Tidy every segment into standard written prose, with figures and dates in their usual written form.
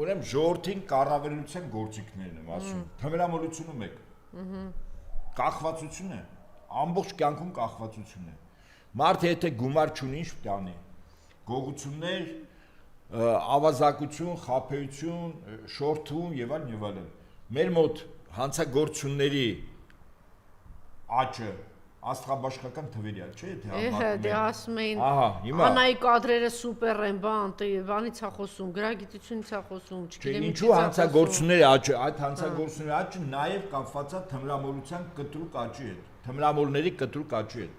ուրեմն ժողովրդին կառավարության գործիքներն եմ ասում, թմրամոլությունը մեկ։ Կախվածություն է, ամբողջ կյանքում կախվածություն է։ Մարդը եթե գումար չունի, ինչ պետք է անի։ Գողություններ, ավազակություն, խաբեություն, շորթում եւ այլն եւ այլն։ Մեր մոտ հանցագործությունների աճը աստղաբաշխական թվերի է, չէ՞, թե դե ասում էին, հիմա անայի կադրերը սուպեր են, բանից է խոսում, գրագիտությունից է խոսում, չգիտեմ ինչու հանցագործությունների աճը, այդ հանցագործությունների աճը նաև կապված է թմրամոլության կտրուկ աճի հետ, թմրամոլների կտրուկ աճի հետ։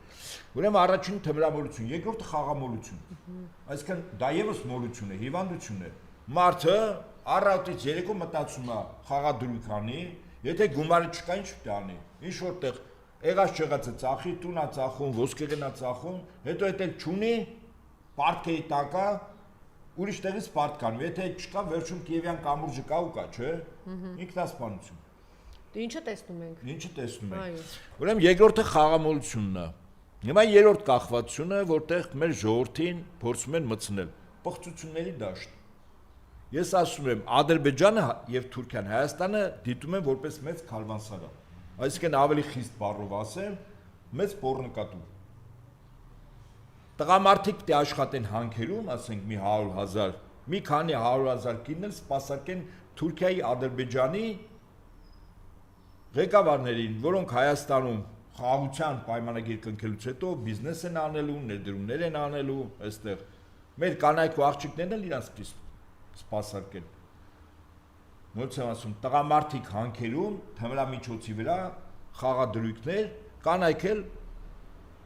Ուրեմն առաջին թմրամոլություն, երկրորդը խաղամոլություն։ Այսինքն դա եւս մոլություն է, հիվանդություն է։ Մարդը առավոտից երեկո մտածում է խաղադրույք անի, եթե գումարը չկա, ինչ պետք է անի։ Ինչ որտեղ եղած չեղածը ծախի, տունա ծախում, ոսկեղենա ծախում, հետո էլ չունի, պարտքերի տակա, ուրիշ տեղից պարտքանում, եթե չկա, վերջում Կիևյան կամուրջը կա ու կա, չէ՞։ Ինքնասպանություն։ Դու ինչը տեսնում ենք։ Ինչը տեսնում ենք։ Ուրեմն երկրորդը խաղամոլությունն է։ Հիմա երրորդ կախվածությունը, որտեղ մեր ժողովրդին փորձում են մտցնել պղծությունների դաշտ։ Ես ասում եմ, Ադրբեջանը եւ Թուրքիան, Հայաստանը դիտում են որպես մեծ քարվանսարան։ Այսինքն ավելի խիստ բառով ասեմ, մեծ պոռնկատու։ Տղամարդիկ պետք է աշխատեն հանքերում, ասենք մի 100,000, մի քանի 100,000 կիններ սպասարկեն Թուրքիայի, Ադրբեջանի ղեկավարներին, որոնք Հայաստանում խաղաղության պայմանագիր կնքելուց հետո բիզնես են անելու, ներդրումներ են անելու, այստեղ մեր կանայք ու աղջիկներն էլ իրանց պիտի սպասարկեն։ Ոնց եմ ասում, տղամարդիկ հանքերում, թմրամիջոցի վրա խաղադրույքներ, կանայք էլ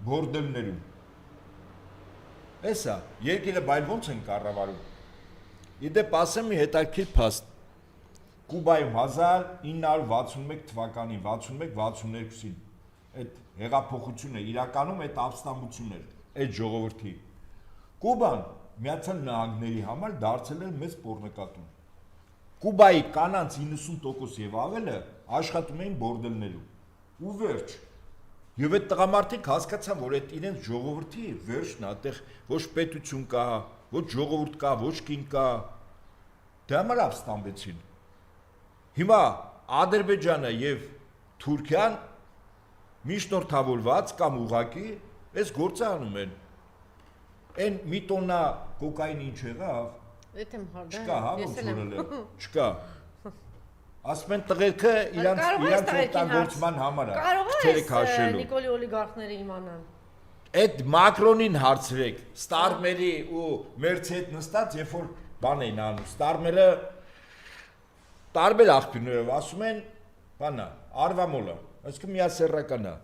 բորդելներում։ Էսա, երկիրը բայր ոնց են կառավարում։ Իդեպ ասեմ մի հետաքրքիր փաստ։ Կուբայում 1961 թվականին, 61-62-ին այդ հեղափոխությունը իրականում այդ ապստամբությունն էր, այդ ժողովրդի։ Կուբան Միացյալ Նահանգների համար դարձել էր մեծ պոռնկատու։ Կուբայի կանանց 90% եւ ավելը աշխատում էին բորդելներում։ Ու վերջ։ Եվ այդ տղամարդիկ հասկացան, որ այդ իրենց ժողովրդի վերջն է, այդտեղ ոչ պետություն կա, ոչ ժողովուրդ կա, ոչ կին կա։ Դրա համար ապստամբեցին։ Հիմա Ադրբեջանը եւ Թուրքիան միջնորդավորված կամ ուղակի այս գործը անում են։ Այն մի տոննա կոկային ինչ եղավ։ Եթե հարդա։ Չկա, հա, ոնց որել է։ Չկա։ Ասում են տղերքը իրանց օգտագործման համար է։ Կարող է Նիկոլի օլիգարխները իմանան։ Այդ Մակրոնին հարցրեք, Ստարմերի ու Մերցի հետ նստած, երբ որ բան էին անում, Ստարմերը տարբեր աղբյուրներով ասում են, բանա, արվամոլը, այսինքն միասեռական է։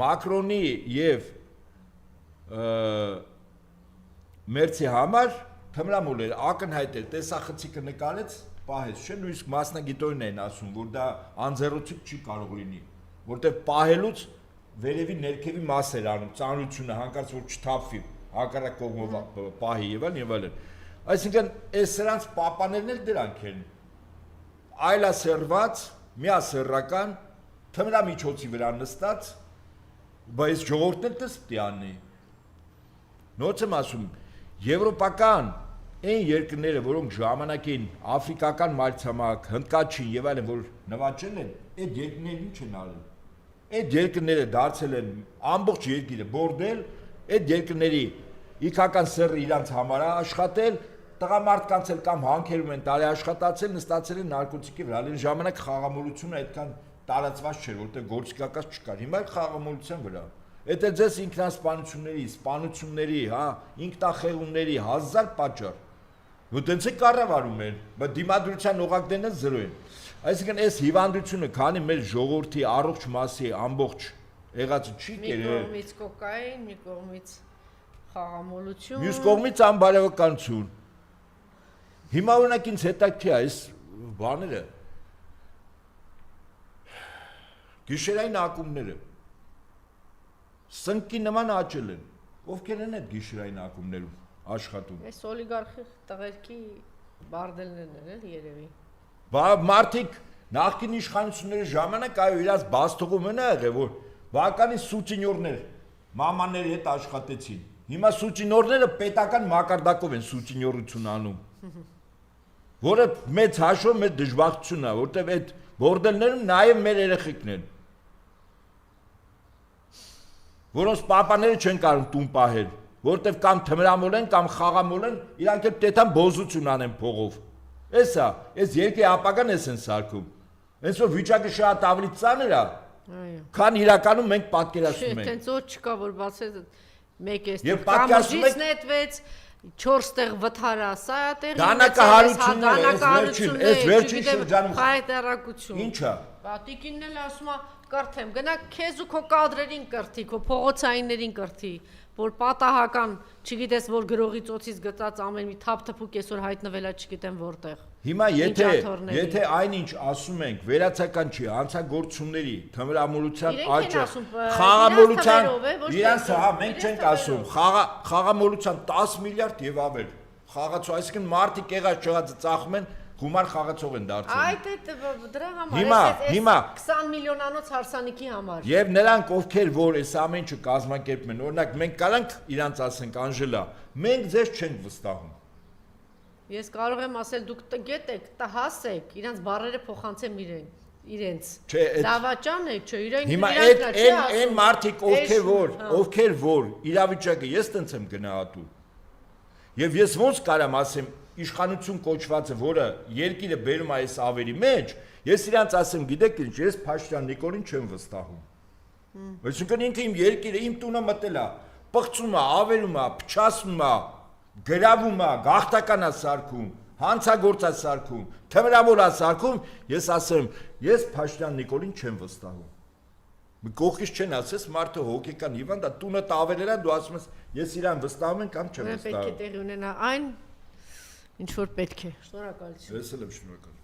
Մակրոնի եւ Մերցի համար թմրամոլ էր, ակնհայտ էր, տեսախցիկը նկարեց, պահեց, չէ՞, նույնիսկ մասնագիտորեն են ասում, որ դա անձեռոցիկ չի կարող լինի, որտեղ պահելուց վերևի ներքևի մաս էր անում, ծանրությունը հանկարծ որ չթափվի, հակառակ կողմով պահի եւ այլն։ Այսինքն, այս սրանց պապաներն էլ դրանք են։ Այլասերված, միասեռական, թմրամիջոցի վրա նստած, բայց ժողովուրդն էլ դες պիտի անի։ Նոց եմ ասում, եվրոպական այն երկրները, որոնք ժամանակին աֆրիկական մայրցամաք, հնդկաչին եւ այլն, որ նվաճել են, այդ երկրներն ինչ են արել։ Այդ երկրները դարձել են ամբողջ երկիրը բորդել, այդ երկրների իքական սեռը իրանց համար է աշխատել, տղամարդկանց էլ կամ հանքերում են տարի աշխատացել, նստացել են նարկոտիկի վրա, այն ժամանակ խաղամոլությունը այդքան տարածված չէր, որտեղ գործիքակաց չկար։ Հիմա խաղամոլության վրա։ Այդ է ձեզ ինքնասպանությունների, սպանությունների, հա, ինքնախեղումների հազար պատճառ։ Որ դենց է կառավարում են, բայց դիմադրության օղակներն էլ զրո են։ Այսինքն այս հիվանդությունը, քանի մեր ժողովրդի առողջ մասի ամբողջ եղածը չի կերել։ Մի կողմից կոկային, մի կողմից խաղամոլություն։ Մյուս կողմից անբարոյականություն։ Հիմա օրինակ ինձ հետաքրքիր է այս բաները։ Գիշերային ակումբները սնկի նման աճել են։ Ովքեր են այդ գիշերային ակումբներում աշխատում։ Այս օլիգարխի տղերքի բարդելներն են երևի։ Մարդիկ նախկին իշխանությունների ժամանակ այո իրաց բաստողում են եղել, որ բականի սուճինյորներ մամաների հետ աշխատեցին։ Հիմա սուճինյորները պետական մակարդակով են սուճինյորություն անում։ որը մեծ հաշվով մեծ դժբախտություն է, որտեղ այդ բորդելներում նաև մեր երեխեքն են։ Որոնց պապաները չեն կարող տուն պահել, որտեղ կամ թմրամոլ են, կամ խաղամոլ են, իրանք էլ տետան բոզություն անեն փողով։ Էսա, այս երկրի ապագան էս են սարքում։ Հենց որ վիճակը շատ ավելի ծանր է, Այո։ քան իրականում մենք պատկերացնում Չէ, ենք։ տենց օր չկա, որ բացես մեկ էս Եվ պատկերացնում կամուրջից եք- նետվեց 4 տեղ վթարա, սա է տեղի Դանակահարությունները, այս վերջին շրջանում հայտարարություն։ Ինչա։ Պատիկինն էլ ասում է կրթեմ, գնա քեզ ու քո կադրերին կրթի, քո փողոցայիններին կրթի, որ պատահական, չգիտես որ գրողի ծոցից գծած ամեն մի թափթփուկ այսօր հայտնվելա, չգիտեմ որտեղ։ Հիմա Ինջաթորների։ եթե այնինչ ասում ենք վերացական չի, հանցագործությունների, թմրամոլության Իրենք են աճը, ասում, խաղամոլության, իրենց թվերով է, ոչ թե իրանց հա, մենք իրենց չենք ասում, թվերով։ խաղամոլության 10 միլիարդ եւ ավել։ Խաղացող, այսինքն մարդիկ եղած չեղածը ծախում են, գումար խաղացող են դարձել։ Այդ դրա համար, Հիմա 20 միլիոնանոց հարսանիքի համար։ Եվ նրանք ովքեր որ այս ամեն ինչը կազմակերպում են, օրինակ մենք կարանք իրանց ասենք Անժելա, մենք ձեզ չենք վստահում։ Ես կարող եմ ասել դուք գետեք, տհասեք, իրանց բարերը փոխանցեմ իրենց։ Չէ, Դավաճան եք, չէ, իրենք Հիմա այն մարդիկ ովքեր որ իրավիճակը ես տենց եմ գնահատում։ Եվ ես ոնց կարամ ասեմ իշխանություն կոչվածը, որը երկիրը բերում է այս ավերի մեջ, ես իրանց ասեմ, գիտեք ինչ, ես Փաշտյան Նիկոլին չեմ վստահում։ Այսինքն ինքը իմ երկիրը, իմ տունը մտել է, պղծում է, ավերում է, փչացնում է, գրավում է, գաղթական է սարքում, հանցագործ է սարքում, թմրամոլ է սարքում, ես ասեմ, ես Փաշտյան Նիկոլին չեմ վստահում։ Կողքից չեն ասես մարդը հոգեկան հիվանդ է, տունը տավերել է, դու ասում ես, ես իրան վստահում եմ կամ չեմ Պետք է վստահում։ տեղի ունենա այն, ինչ որ պետք է։ Շնորհակալություն։ Ես էլ եմ շնորհակալ։